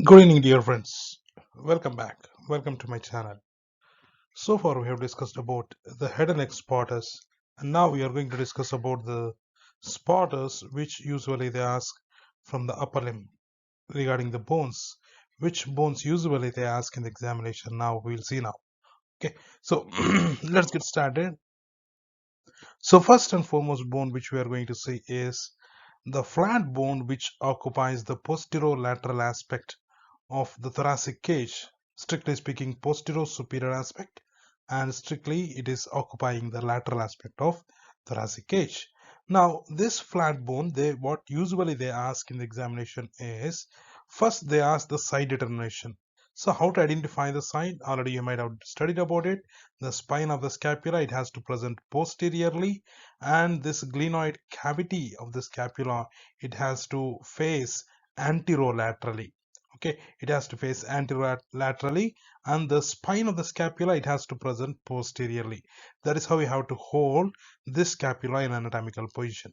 Good evening, dear friends. Welcome back. Welcome to my channel. So far, we have discussed about the head and neck spotters, and now we are going to discuss about the spotters, which usually they ask from the upper limb regarding the bones. Which bones usually they ask in the examination? Now we'll see now. Okay, so let's get started. So first and foremost bone which we are going to see is the flat bone which occupies the posterolateral aspect of the thoracic cage. Strictly speaking, posterior superior aspect, and strictly it is occupying the lateral aspect of thoracic cage. Now this flat bone, what usually they ask in the examination is, first they ask the side determination. So how to identify the side? Already you might have studied about it. The spine of the scapula, it has to present posteriorly, and this glenoid cavity of the scapula, it has to face anterolaterally. Okay, it has to face anterolaterally, and the spine of the scapula, it has to present posteriorly. That is how we have to hold this scapula in anatomical position.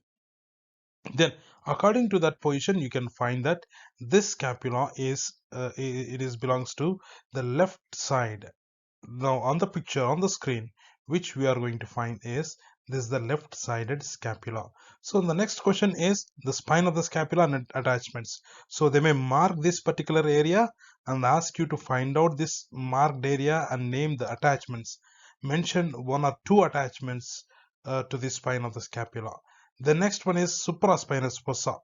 Then according to that position, you can find that this scapula is it is belongs to the left side. Now on the picture on the screen, which we are going to find is, this is the left sided scapula. So the next question is the spine of the scapula and attachments. So they may mark this particular area and ask you to find out this marked area and name the attachments. Mention one or two attachments to the spine of the scapula. The next one is supraspinous fossa.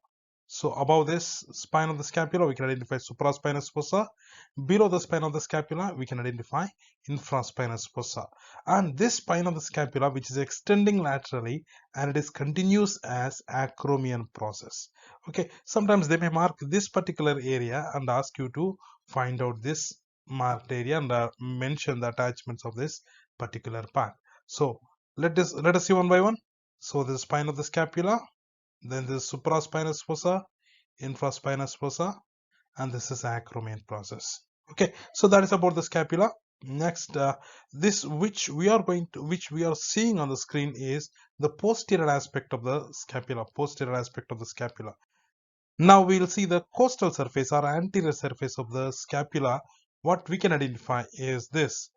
So above this spine of the scapula, we can identify supraspinous fossa. Below the spine of the scapula, we can identify infraspinous fossa. And this spine of the scapula, which is extending laterally, and it is continuous as acromion process. Okay, sometimes they may mark this particular area and ask you to find out this marked area and mention the attachments of this particular part. So let us see one by one. So the spine of the scapula, then this supraspinous fossa, infraspinous fossa, and this is acromion process. Okay, so that is about the scapula. Next, this which we are seeing on the screen is the posterior aspect of the scapula. Posterior aspect of the scapula. Now we will see the costal surface or anterior surface of the scapula. What we can identify is this.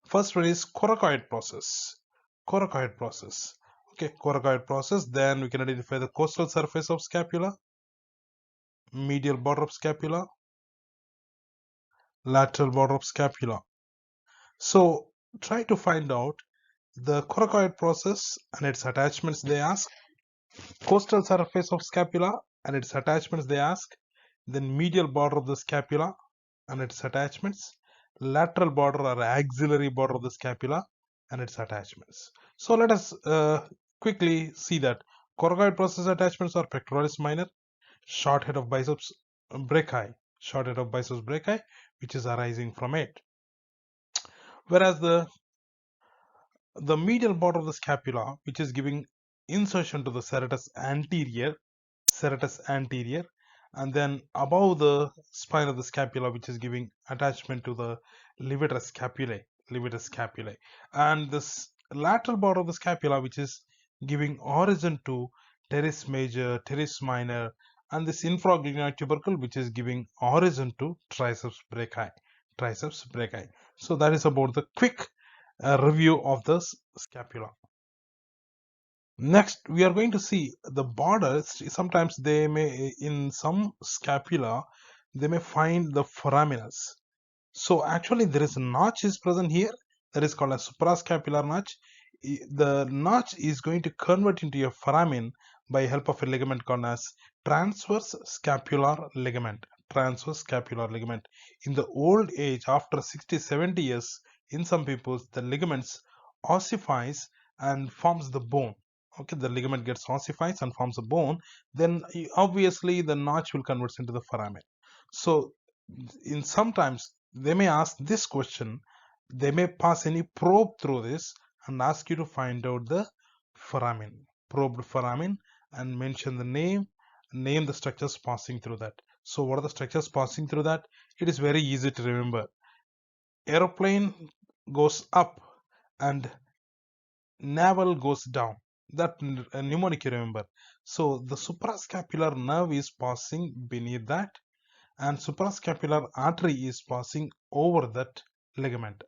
First one is coracoid process. Coracoid process. Okay, coracoid process. Then we can identify the costal surface of scapula, medial border of scapula, lateral border of scapula. So try to find out the coracoid process and its attachments they ask, costal surface of scapula and its attachments they ask, then medial border of the scapula and its attachments, lateral border or axillary border of the scapula and its attachments. So let us quickly see that coracoid process attachments are pectoralis minor, short head of biceps brachii, short head of biceps brachii, which is arising from it. Whereas the medial border of the scapula, which is giving insertion to the serratus anterior, and then above the spine of the scapula, which is giving attachment to the levator scapulae, and this lateral border of the scapula, which is giving origin to teres major, teres minor, and this infraglenoid tubercle, which is giving origin to triceps brachii, triceps brachii. So that is about the quick review of the scapula. Next, we are going to see the borders. Sometimes they may, in some scapula, they may find the foraminus. So actually, there is a notch is present here that is called a suprascapular notch. The notch is going to convert into a foramen by help of a ligament called as transverse scapular ligament. Transverse scapular ligament. In the old age, after 60-70 years, in some people, the ligaments ossifies and forms the bone. Okay, the ligament gets ossifies and forms a bone. Then obviously the notch will convert into the foramen. So in sometimes they may ask this question, they may pass any probe through this and ask you to find out the foramen, probed foramen, and mention the name the structures passing through that. So what are the structures passing through that? It is very easy to remember. Aeroplane goes up and navel goes down. That mnemonic you remember. So the suprascapular nerve is passing beneath that, and suprascapular artery is passing over that ligament,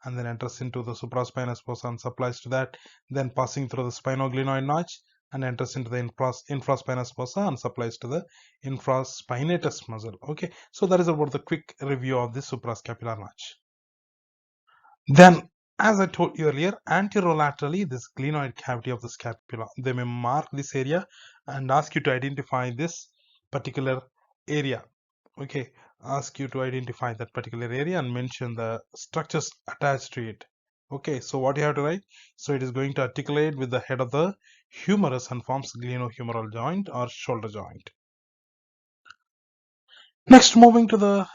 and then enters into the supraspinous fossa and supplies to that, then passing through the spinoglenoid notch and enters into the infraspinous fossa and supplies to the infraspinatus muscle. Okay, so that is about the quick review of the suprascapular notch. Then, as I told you earlier, anterolaterally, this glenoid cavity of the scapula, they may mark this area and ask you to identify this particular area. Okay, ask you to identify that particular area and mention the structures attached to it. Okay, so what you have to write? So it is going to articulate with the head of the humerus and forms glenohumeral joint or shoulder joint. Next, moving to the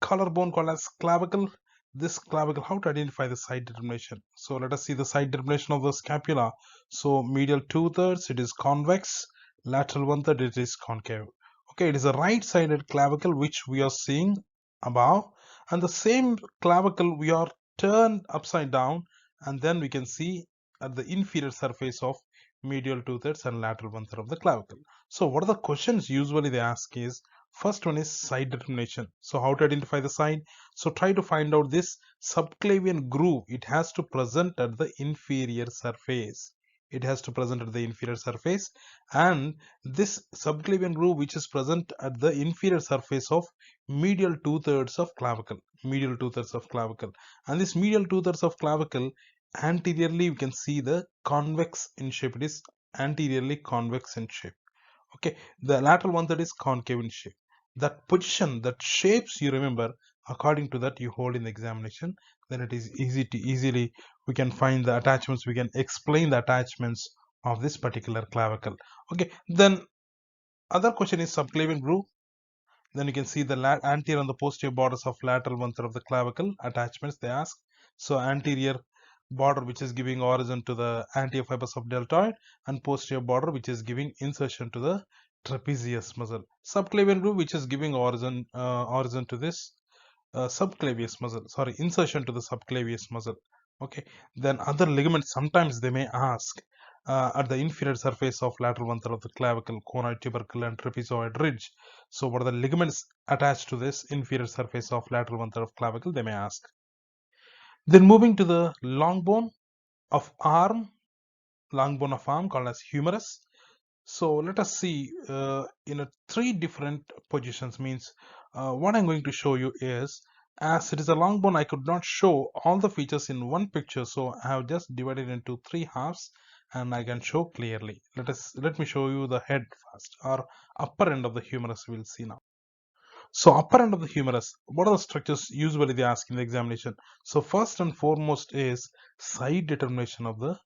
collarbone called as clavicle. This clavicle, how to identify the side determination? So let us see the side determination of the scapula. So medial 2/3 it is convex, lateral 1/3 it is concave. Okay, it is a right-sided clavicle which we are seeing above, and the same clavicle we are turned upside down, and then we can see at the inferior surface of medial 2/3 and lateral 1/3 of the clavicle. So what are the questions usually they ask is, first one is side determination. So how to identify the side? So try to find out this subclavian groove. It has to present at the inferior surface. It has to present at the inferior surface, and this subclavian groove which is present at the inferior surface of medial 2/3 of clavicle. Medial 2/3 of clavicle. And this medial 2/3 of clavicle, anteriorly we can see the convex in shape. It is anteriorly convex in shape. Okay, the lateral 1/3 is concave in shape. That position, that shapes you remember, according to that you hold in the examination, then it is easily we can find the attachments, we can explain the attachments of this particular clavicle. Okay, then other question is subclavian groove. Then you can see the anterior and the posterior borders of lateral 1/3 of the clavicle attachments they ask. So anterior border which is giving origin to the anterior fibers of deltoid, and posterior border which is giving insertion to the trapezius muscle. Subclavian groove which is giving origin to this subclavius muscle, sorry, insertion to the subclavius muscle. Okay, then other ligaments sometimes they may ask at the inferior surface of lateral 1/3 of the clavicle, conoid, tubercle and trapezoid ridge. So what are the ligaments attached to this inferior surface of lateral 1/3 of clavicle, they may ask. Then moving to the long bone of arm, called as humerus. So let us see in three different positions. Means what I'm going to show you is, as it is a long bone, I could not show all the features in one picture, so I have just divided into three halves and I can show clearly. Let me show you the head first, or upper end of the humerus. We'll see now. So upper end of the humerus, what are the structures usually they ask in the examination? So first and foremost is side determination of the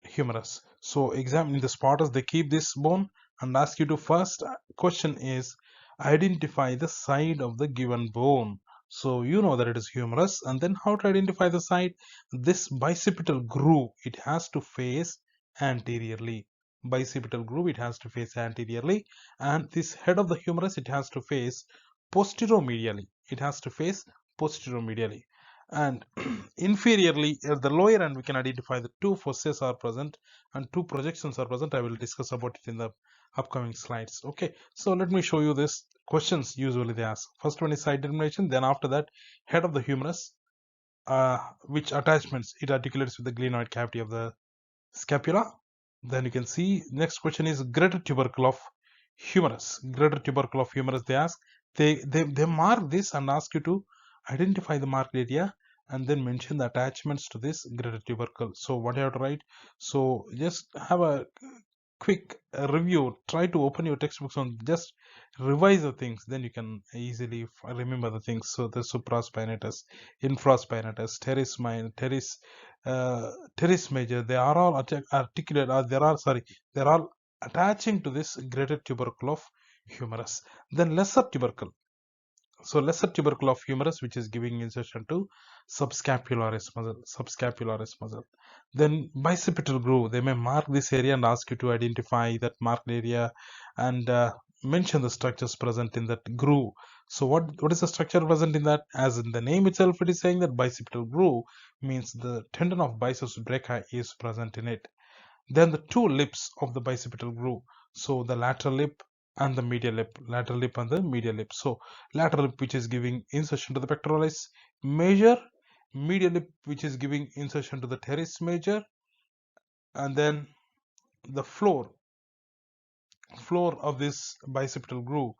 humerus. So exam in the spotters they keep this bone and ask you to first question is identify the side of the given bone. So you know that it is humerus, and then how to identify the side? This bicipital groove, it has to face anteriorly. Bicipital groove, it has to face anteriorly, and this head of the humerus, it has to face posteromedially. It has to face posteromedially. And inferiorly at the lower end we can identify the two fosses are present and two projections are present. I will discuss about it in the upcoming slides. Okay, so let me show you this questions usually they ask. First one is side determination, then after that head of the humerus, which attachments it articulates with the glenoid cavity of the scapula. Then you can see next question is greater tubercle of humerus. Greater tubercle of humerus they ask. They mark this and ask you to identify the marked area and then mention the attachments to this greater tubercle. So what you have to write? So just have a quick review. Try to open your textbooks and just revise the things. Then you can easily remember the things. So the supraspinatus, infraspinatus, teres major. They are all articulate. They are all attaching to this greater tubercle of humerus. Then lesser tubercle. So lesser tubercle of humerus which is giving insertion to subscapularis muscle. Then bicipital groove, they may mark this area and ask you to identify that marked area and mention the structures present in that groove. So what is the structure present in that? As in the name itself it is saying that bicipital groove means the tendon of biceps brachii is present in it. Then the two lips of the bicipital groove, so the lateral lip and the medial lip, lateral lip and the medial lip. So lateral lip which is giving insertion to the pectoralis major, medial lip which is giving insertion to the teres major, and then the floor of this bicipital groove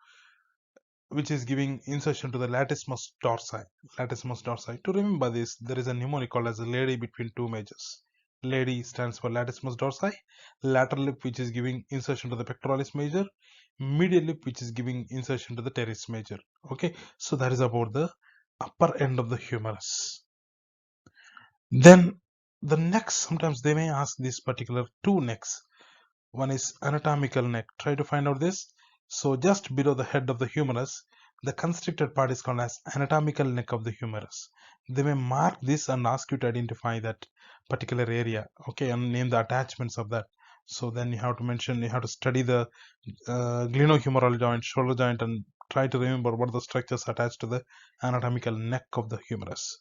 which is giving insertion to the latissimus dorsi. Latissimus dorsi. To remember this, there is a mnemonic called as a lady between two majors. Lady stands for latissimus dorsi. Lateral lip which is giving insertion to the pectoralis major. Medial lip which is giving insertion to the teres major. Okay, so that is about the upper end of the humerus. Then the necks, sometimes they may ask these particular two necks. One is anatomical neck. Try to find out this. So just below the head of the humerus, the constricted part is called as anatomical neck of the humerus. They may mark this and ask you to identify that particular area, okay, and name the attachments of that. So then you have to study the glenohumeral joint, shoulder joint, and try to remember what are the structures attached to the anatomical neck of the humerus.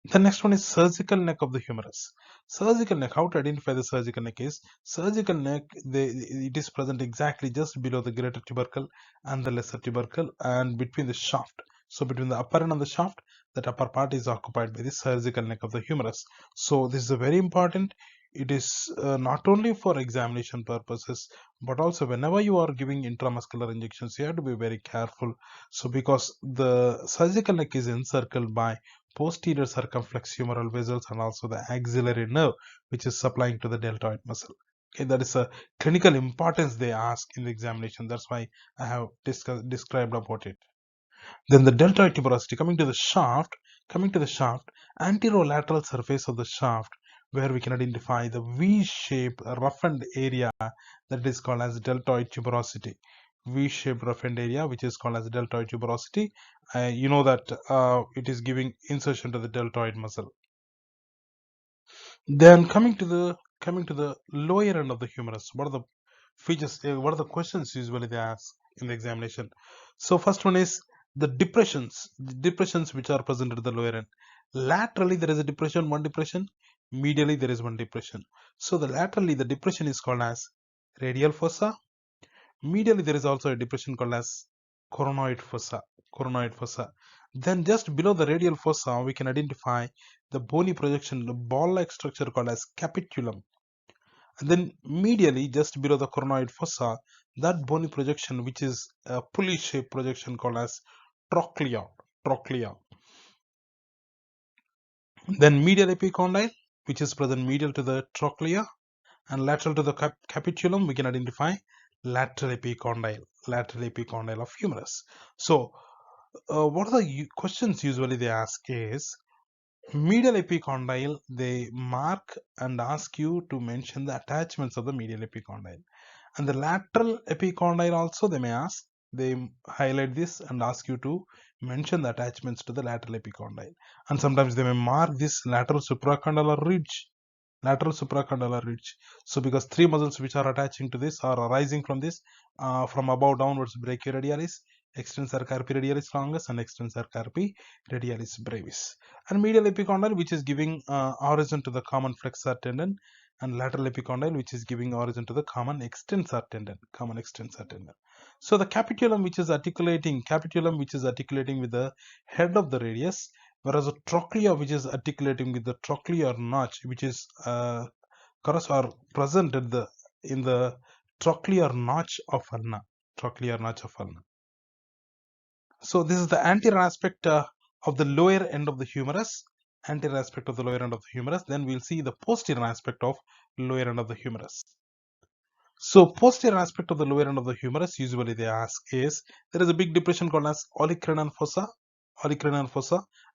The next one is surgical neck of the humerus. Surgical neck, how to identify the surgical neck is, surgical neck, it is present exactly just below the greater tubercle and the lesser tubercle and between the shaft. So between the upper end and the shaft, that upper part is occupied by the surgical neck of the humerus. So this is a very important. It is not only for examination purposes, but also whenever you are giving intramuscular injections, you have to be very careful. So because the surgical neck is encircled by posterior circumflex humeral vessels and also the axillary nerve which is supplying to the deltoid muscle. Okay, that is a clinical importance they ask in the examination. That's why I have described about it. Then the deltoid tuberosity, coming to the shaft, anterolateral surface of the shaft, where we can identify the V-shaped roughened area that is called as deltoid tuberosity. V-shaped roughened area which is called as deltoid tuberosity. You know that it is giving insertion to the deltoid muscle. Then coming to the lower end of the humerus, what are the features? What are the questions usually they ask in the examination? So first one is the depressions which are present at the lower end. Laterally there is a depression, one depression. Medially there is one depression. So the laterally the depression is called as radial fossa. Medially there is also a depression called as coronoid fossa. Coronoid fossa. Then just below the radial fossa, we can identify the bony projection, the ball-like structure called as capitulum. And then medially, just below the coronoid fossa, that bony projection, which is a pulley-shaped projection called as trochlea. Trochlea. Then medial epicondyle, which is present medial to the trochlea, and lateral to the capitulum, we can identify lateral epicondyle of humerus. So what are the questions usually they ask is, medial epicondyle, they mark and ask you to mention the attachments of the medial epicondyle. And the lateral epicondyle also they may ask, they highlight this and ask you to mention the attachments to the lateral epicondyle. And sometimes they may mark this lateral supracondylar ridge. Lateral supracondylar ridge. So because three muscles which are attaching to this are arising from this, from above downwards, brachioradialis, extensor carpi radialis longus, and extensor carpi radialis brevis. And medial epicondyle which is giving origin to the common flexor tendon, and lateral epicondyle which is giving origin to the common extensor tendon. So the capitulum which is articulating with the head of the radius, whereas a trochlea which is articulating with the trochlear notch which is present in the trochlear notch of ulna. So this is the anterior aspect of the lower end of the humerus. Then we'll see the posterior aspect of lower end of the humerus. So posterior aspect of the lower end of the humerus, usually they ask is, there is a big depression called as olecranon fossa.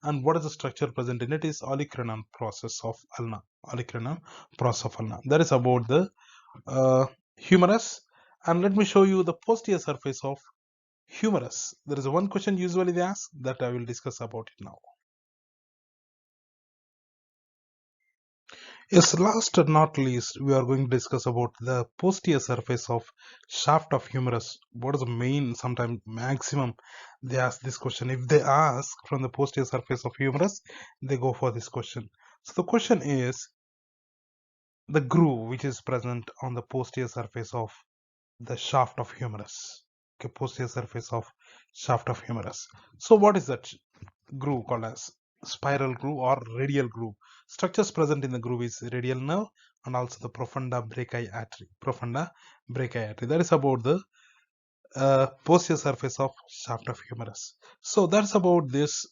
And what is the structure present in it is olecranon process of ulna. That is about the humerus. And let me show you the posterior surface of humerus. There is one question usually they ask that I will discuss about it now. Yes, last but not least, we are going to discuss about the posterior surface of shaft of humerus. What is the main, sometimes maximum, they ask this question. If they ask from the posterior surface of humerus, they go for this question. So the question is the groove which is present on the posterior surface of the shaft of humerus. Okay, posterior surface of shaft of humerus. So what is that groove called as? Spiral groove or radial groove. Structures present in the groove is radial nerve and also the profunda brachii artery. Profunda brachii artery. That is about the posterior surface of shaft of humerus. So that's about this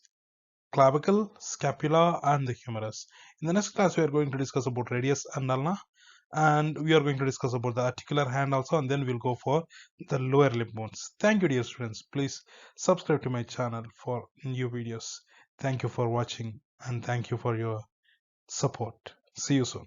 clavicle, scapula, and the humerus. In the next class, we are going to discuss about radius and ulna, and we are going to discuss about the articular hand also, and then we'll go for the lower limb bones. Thank you, dear students. Please subscribe to my channel for new videos. Thank you for watching, and thank you for your support. See you soon.